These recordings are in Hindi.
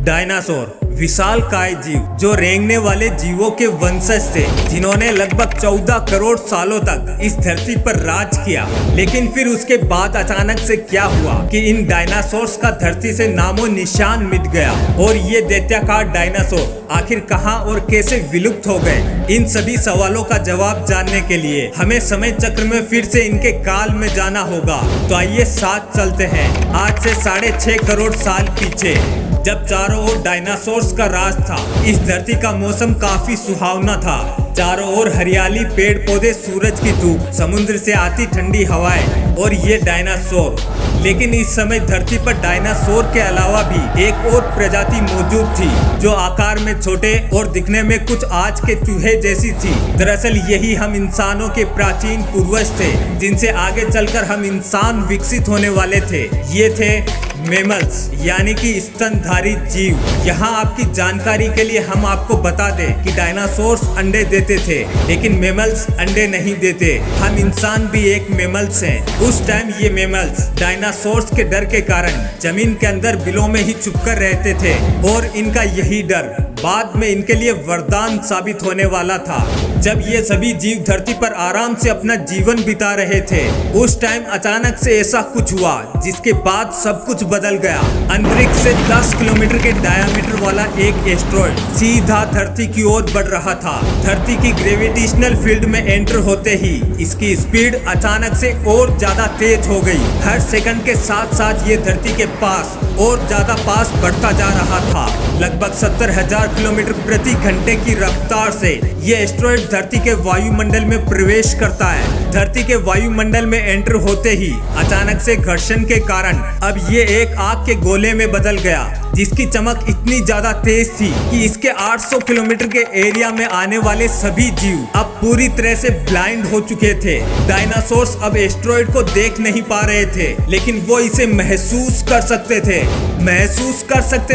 डायनासोर विशालकाय जीव जो रेंगने वाले जीवों के वंशज थे, जिन्होंने लगभग 14 करोड़ सालों तक इस धरती पर राज किया। लेकिन फिर उसके बाद अचानक से क्या हुआ कि इन डायनासोर्स का धरती से नामो निशान मिट गया और ये दैत्याकार डायनासोर आखिर कहां और कैसे विलुप्त हो गए। इन सभी सवालों का जवाब जानने के लिए हमें समय चक्र में फिर से इनके काल में जाना होगा। तो आइए साथ चलते हैं आज से 6.5 करोड़ साल पीछे, जब चारों ओर डायनासोर्स का राज था। इस धरती का मौसम काफी सुहावना था। चारों ओर हरियाली, पेड़ पौधे, सूरज की धूप, समुद्र से आती ठंडी हवाएं और ये डायनासोर। लेकिन इस समय धरती पर डायनासोर के अलावा भी एक और प्रजाति मौजूद थी जो आकार में छोटे और दिखने में कुछ आज के चूहे जैसी थी। दरअसल यही हम इंसानों के प्राचीन पूर्वज थे, जिनसे आगे चलकर हम इंसान विकसित होने वाले थे। ये थे मैमल्स, यानी कि स्तनधारी जीव। यहाँ आपकी जानकारी के लिए हम आपको बता दें कि डायनासोर्स अंडे देते थे, लेकिन मैमल्स अंडे नहीं देते। हम इंसान भी एक मैमल्स हैं। उस टाइम ये मैमल्स डायनासोर्स के डर के कारण जमीन के अंदर बिलों में ही छुपकर रहते थे और इनका यही डर बाद में इनके लिए वरदान साबित होने वाला था। जब ये सभी जीव धरती पर आराम से अपना जीवन बिता रहे थे, उस टाइम अचानक से ऐसा कुछ हुआ जिसके बाद सब कुछ बदल गया। अंतरिक्ष से 10 किलोमीटर के डायमीटर वाला एक एस्ट्रॉयड सीधा धरती की ओर बढ़ रहा था। धरती की ग्रेविटेशनल फील्ड में एंटर होते ही इसकी स्पीड अचानक से और ज्यादा तेज हो गई। हर सेकंड के साथ साथ ये धरती के पास और ज्यादा पास बढ़ता जा रहा था। लगभग 70,000 किलोमीटर प्रति घंटे की रफ्तार से ये एस्ट्रॉयड धरती के वायुमंडल में प्रवेश करता है। धरती के वायुमंडल में एंटर होते ही अचानक से घर्षण के कारण अब ये एक आग के गोले में बदल गया, जिसकी चमक इतनी ज्यादा तेज थी कि इसके 800 किलोमीटर के एरिया में आने वाले सभी जीव अब पूरी तरह से ब्लाइंड हो चुके थे। डायनासोर्स अब एस्ट्रॉयड को देख नहीं पा रहे थे, लेकिन वो इसे महसूस कर सकते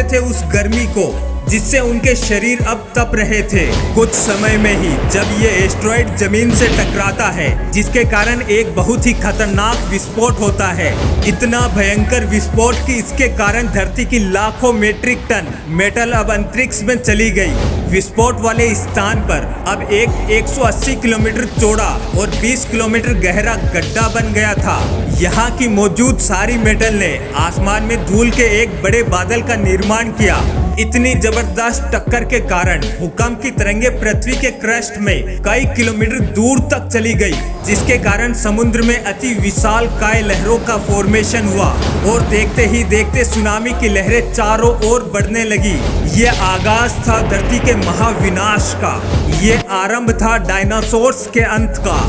थे उस गर्मी को जिससे उनके शरीर अब तप रहे थे। कुछ समय में ही जब ये एस्ट्रॉयड जमीन से टकराता है, जिसके कारण एक बहुत ही खतरनाक विस्फोट होता है। इतना भयंकर विस्फोट कि इसके कारण धरती की लाखों मीट्रिक टन मेटल अब अंतरिक्ष में चली गई। विस्फोट वाले स्थान पर अब एक 180 किलोमीटर चौड़ा और 20 किलोमीटर गहरा गड्ढा बन गया था। यहाँ की मौजूद सारी मेटल ने आसमान में धूल के एक बड़े बादल का निर्माण किया। इतनी जबरदस्त टक्कर के कारण भूकंप की तरंगे पृथ्वी के क्रस्ट में कई किलोमीटर दूर तक चली गई, जिसके कारण समुद्र में अति विशालकाय लहरों का फॉर्मेशन हुआ और देखते ही देखते सुनामी की लहरें चारों ओर बढ़ने लगी। ये आगाज था धरती के महाविनाश का। ये आरंभ था डायनासोर्स के अंत का।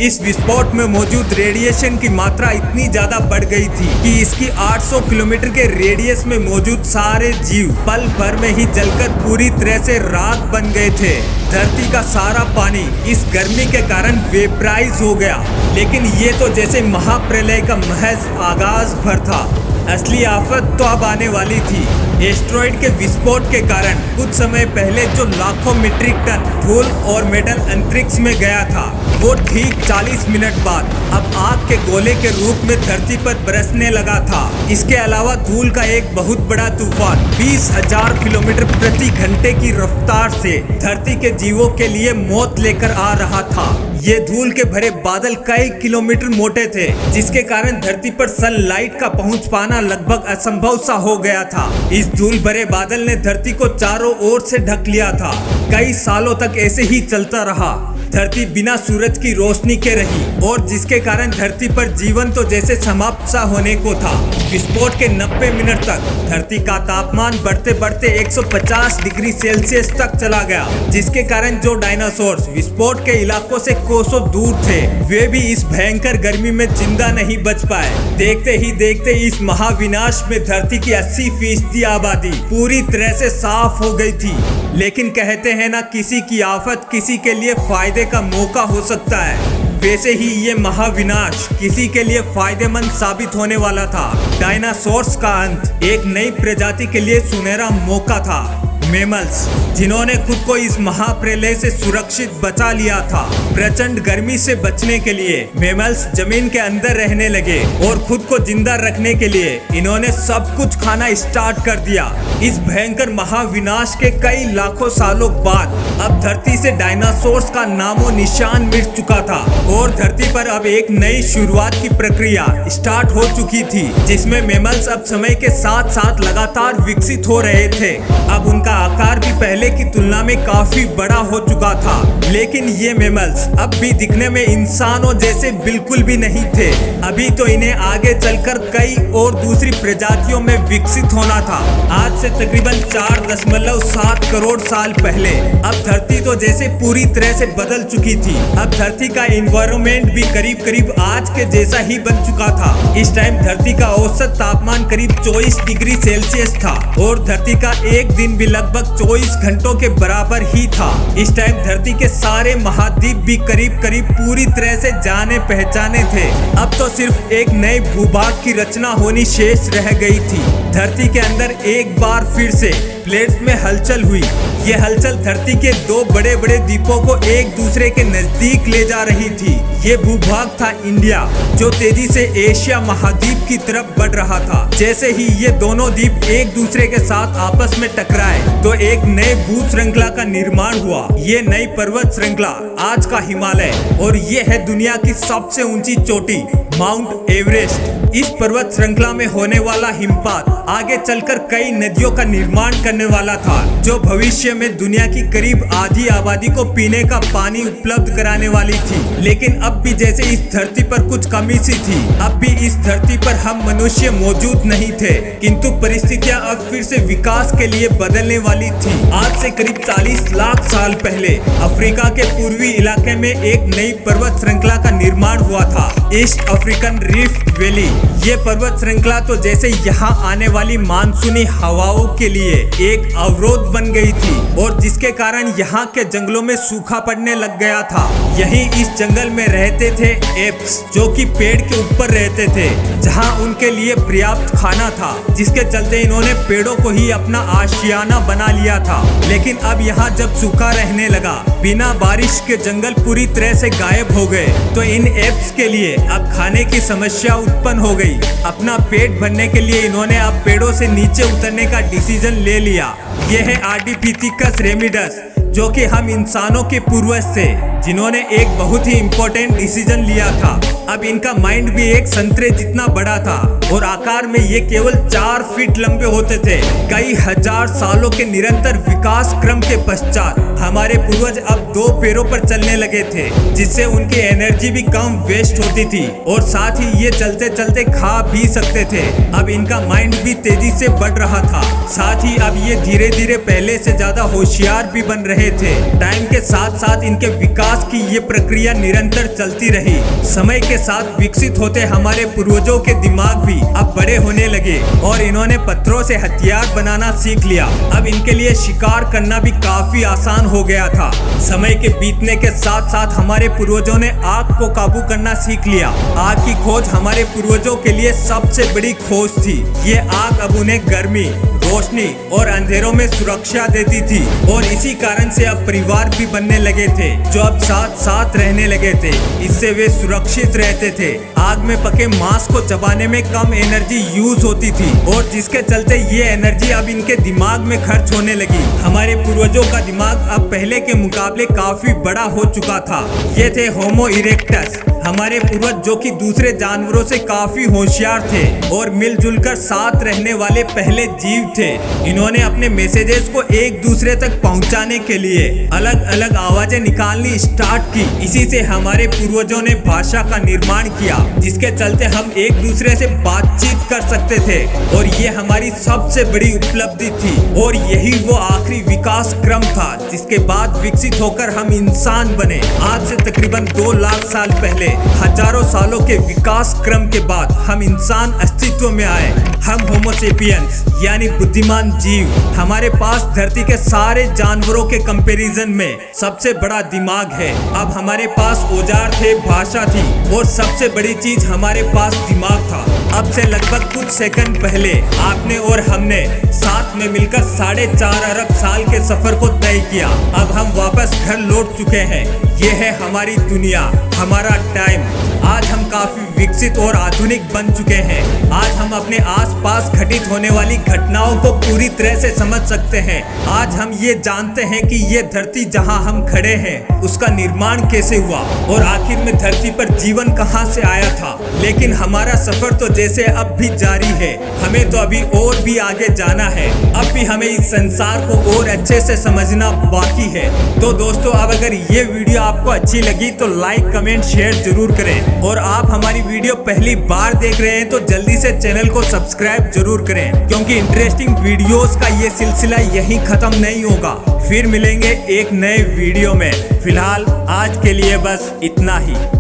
इस विस्फोट में मौजूद रेडिएशन की मात्रा इतनी ज्यादा बढ़ गई थी कि इसकी 800 किलोमीटर के रेडियस में मौजूद सारे जीव पल भर में ही जलकर पूरी तरह से राख बन गए थे। धरती का सारा पानी इस गर्मी के कारण वेपराइज हो गया। लेकिन ये तो जैसे महाप्रलय का महज आगाज भर था। असली आफत तो अब आने वाली थी। एस्ट्रॉयड के विस्फोट के कारण कुछ समय पहले जो लाखों मीट्रिक टन धूल और मेटल अंतरिक्ष में गया था, वो ठीक 40 मिनट बाद अब आग के गोले के रूप में धरती पर बरसने लगा था। इसके अलावा धूल का एक बहुत बड़ा तूफान 20,000 किलोमीटर प्रति घंटे की रफ्तार से धरती के जीवों के लिए मौत लेकर आ रहा था। ये धूल के भरे बादल कई किलोमीटर मोटे थे, जिसके कारण धरती पर सनलाइट का पहुंच पाना लगभग असंभव सा हो गया था। इस धूल भरे बादल ने धरती को चारों ओर से ढक लिया था। कई सालों तक ऐसे ही चलता रहा। धरती बिना सूरज की रोशनी के रही और जिसके कारण धरती पर जीवन तो जैसे समाप्त सा होने को था। विस्फोट के 90 मिनट तक धरती का तापमान बढ़ते बढ़ते 150 डिग्री सेल्सियस तक चला गया, जिसके कारण जो डायनासोर्स विस्फोट के इलाकों से कोसों दूर थे, वे भी इस भयंकर गर्मी में जिंदा नहीं बच पाए। देखते ही देखते इस महाविनाश में धरती की 80% आबादी पूरी तरह से साफ हो गई थी। लेकिन कहते हैं ना, किसी की आफत किसी के लिए फायदे का मौका हो सकता है। वैसे ही ये महाविनाश किसी के लिए फायदेमंद साबित होने वाला था। डायनासोर्स का अंत एक नई प्रजाति के लिए सुनहरा मौका था। मेमल्स, जिन्होंने खुद को इस महाप्रलय से सुरक्षित बचा लिया था। प्रचंड गर्मी से बचने के लिए मेमल्स जमीन के अंदर रहने लगे और खुद को जिंदा रखने के लिए इन्होंने सब कुछ खाना स्टार्ट कर दिया। इस भयंकर महाविनाश के कई लाखों सालों बाद अब धरती से डायनासोर्स का नामो निशान मिट चुका था और धरती पर अब एक नई शुरुआत की प्रक्रिया स्टार्ट हो चुकी थी, जिसमें मेमल्स अब समय के साथ साथ लगातार विकसित हो रहे थे। अब उनका आकार भी पहले की तुलना में काफी बड़ा हो चुका था, लेकिन ये मेमल्स अब भी दिखने में इंसानों जैसे बिल्कुल भी नहीं थे। अभी तो इन्हें आगे चलकर कई और दूसरी प्रजातियों में विकसित होना था। आज से तकरीबन 4.7 करोड़ साल पहले अब धरती तो जैसे पूरी तरह से बदल चुकी थी। अब धरती का एनवायरनमेंट भी करीब करीब आज के जैसा ही बन चुका था। इस टाइम धरती का औसत तापमान करीब 24 डिग्री सेल्सियस था और धरती का एक दिन भी लगभग 24 घंटों के बराबर ही था। इस टाइम धरती के सारे महाद्वीप भी करीब करीब पूरी तरह से जाने पहचाने थे। अब तो सिर्फ एक नए भूभाग की रचना होनी शेष रह गई थी। धरती के अंदर एक बार फिर से प्लेट्स में हलचल हुई। ये हलचल धरती के दो बड़े बड़े द्वीपों को एक दूसरे के नजदीक ले जा रही थी। ये भूभाग था इंडिया, जो तेजी से एशिया महाद्वीप की तरफ बढ़ रहा था। जैसे ही ये दोनों द्वीप एक दूसरे के साथ आपस में टकराए तो एक नए भू श्रृंखला का निर्माण हुआ। ये नई पर्वत श्रृंखला आज का हिमालय और ये है दुनिया की सबसे ऊंची चोटी माउंट एवरेस्ट। इस पर्वत श्रृंखला में होने वाला हिमपात आगे चलकर कई नदियों का निर्माण करने वाला था, जो भविष्य में दुनिया की करीब आधी आबादी को पीने का पानी उपलब्ध कराने वाली थी। लेकिन अब भी जैसे इस धरती पर कुछ कमी सी थी, अब भी इस धरती पर हम मनुष्य मौजूद नहीं थे, किंतु परिस्थितियां अब फिर से विकास के लिए बदलने वाली थी। आज से करीब 40 लाख साल पहले अफ्रीका के पूर्वी इलाके में एक नई पर्वत श्रृंखला का निर्माण हुआ था, ईस्ट अफ्रीकन रिफ्ट वैली। ये पर्वत श्रृंखला तो जैसे यहाँ आने वाली मानसूनी हवाओं के लिए एक अवरोध बन गई थी और जिसके कारण यहाँ के जंगलों में सूखा पड़ने लग गया था। यही इस जंगल में रहते थे एप्स, जो कि पेड़ के ऊपर रहते थे, जहाँ उनके लिए पर्याप्त खाना था, जिसके चलते इन्होंने पेड़ों को ही अपना आशियाना बना लिया था। लेकिन अब यहाँ जब सूखा रहने लगा, बिना बारिश के जंगल पूरी तरह से गायब हो गए, तो इन एप्स के लिए अब खाने की समस्या उत्पन्न हो गई। अपना पेट भरने के लिए इन्होंने अब पेड़ों से नीचे उतरने का डिसीजन ले लिया। यह है आर्डिपिथेकस रेमिडस, जो कि हम इंसानों के पूर्वज थे, जिन्होंने एक बहुत ही इम्पोर्टेंट डिसीजन लिया था। अब इनका माइंड भी एक संतरे जितना बड़ा था और आकार में ये केवल 4 फीट लंबे होते थे। कई हजार सालों के निरंतर विकास क्रम के पश्चात हमारे पूर्वज अब 2 पैरों पर चलने लगे थे, जिससे उनकी एनर्जी भी कम वेस्ट होती थी और साथ ही ये चलते चलते खा भी सकते थे। अब इनका माइंड भी तेजी से बढ़ रहा था, साथ ही अब ये धीरे धीरे पहले से ज्यादा होशियार भी बन रहे थे। टाइम के साथ साथ इनके विकास की ये प्रक्रिया निरंतर चलती रही। समय के साथ विकसित होते हमारे पूर्वजों के दिमाग भी अब बड़े होने लगे और इन्होंने पत्थरों से हथियार बनाना सीख लिया। अब इनके लिए शिकार करना भी काफी आसान हो गया था। समय के बीतने के साथ साथ हमारे पूर्वजों ने आग को काबू करना सीख लिया। आग की खोज हमारे पूर्वजों के लिए सबसे बड़ी खोज थी। ये आग अब उन्हें गर्मी, रोशनी और अंधेरों में सुरक्षा देती थी और इसी कारण से अब परिवार भी बनने लगे थे, जो अब साथ साथ रहने लगे थे। इससे वे सुरक्षित रहते थे। आग में पके मांस को चबाने में कम एनर्जी यूज होती थी और जिसके चलते ये एनर्जी अब इनके दिमाग में खर्च होने लगी। हमारे पूर्वजों का दिमाग अब पहले के मुकाबले काफी बड़ा हो चुका था। ये थे होमो इरेक्टस, हमारे पूर्वज, जो कि दूसरे जानवरों से काफी होशियार थे और मिलजुल कर साथ रहने वाले पहले जीव थे। इन्होंने अपने मैसेजेस को एक दूसरे तक पहुंचाने के लिए अलग अलग आवाजें निकालनी स्टार्ट की। इसी से हमारे पूर्वजों ने भाषा का निर्माण किया, जिसके चलते हम एक दूसरे से बातचीत कर सकते थे और ये हमारी सबसे बड़ी उपलब्धि थी। और यही वो आखिरी विकास क्रम था जिसके बाद विकसित होकर हम इंसान बने। आज से तकरीबन 2 लाख साल पहले हजारों सालों के विकास क्रम के बाद हम इंसान अस्तित्व में आए। हम होमो सेपियंस यानी बुद्धिमान जीव। हमारे पास धरती के सारे जानवरों के कंपैरिजन में सबसे बड़ा दिमाग है। अब हमारे पास औजार थे, भाषा थी और सबसे बड़ी चीज हमारे पास दिमाग था। अब से लगभग कुछ सेकंड पहले आपने और हमने साथ में मिलकर 4.5 अरब साल के सफर को तय किया। अब हम वापस घर लौट चुके हैं। ये है हमारी दुनिया, हमारा टाइम। आज हम काफी विकसित और आधुनिक बन चुके हैं। आज हम अपने आसपास घटित होने वाली घटनाओं को पूरी तरह से समझ सकते हैं। आज हम ये जानते हैं कि ये धरती जहां हम खड़े हैं उसका निर्माण कैसे हुआ और आखिर में धरती पर जीवन कहां से आया था। लेकिन हमारा सफर तो जैसे अब भी जारी है। हमें तो अभी और भी आगे जाना है। अब भी हमें इस संसार को और अच्छे से समझना बाकी है। तो दोस्तों, अब अगर ये वीडियो आपको अच्छी लगी तो लाइक, कमेंट, शेयर जरूर करें। और आप हमारी वीडियो पहली बार देख रहे हैं तो जल्दी से चैनल को सब्सक्राइब जरूर करें, क्योंकि इंटरेस्टिंग वीडियोस का ये सिलसिला यहीं खत्म नहीं होगा। फिर मिलेंगे एक नए वीडियो में। फिलहाल आज के लिए बस इतना ही।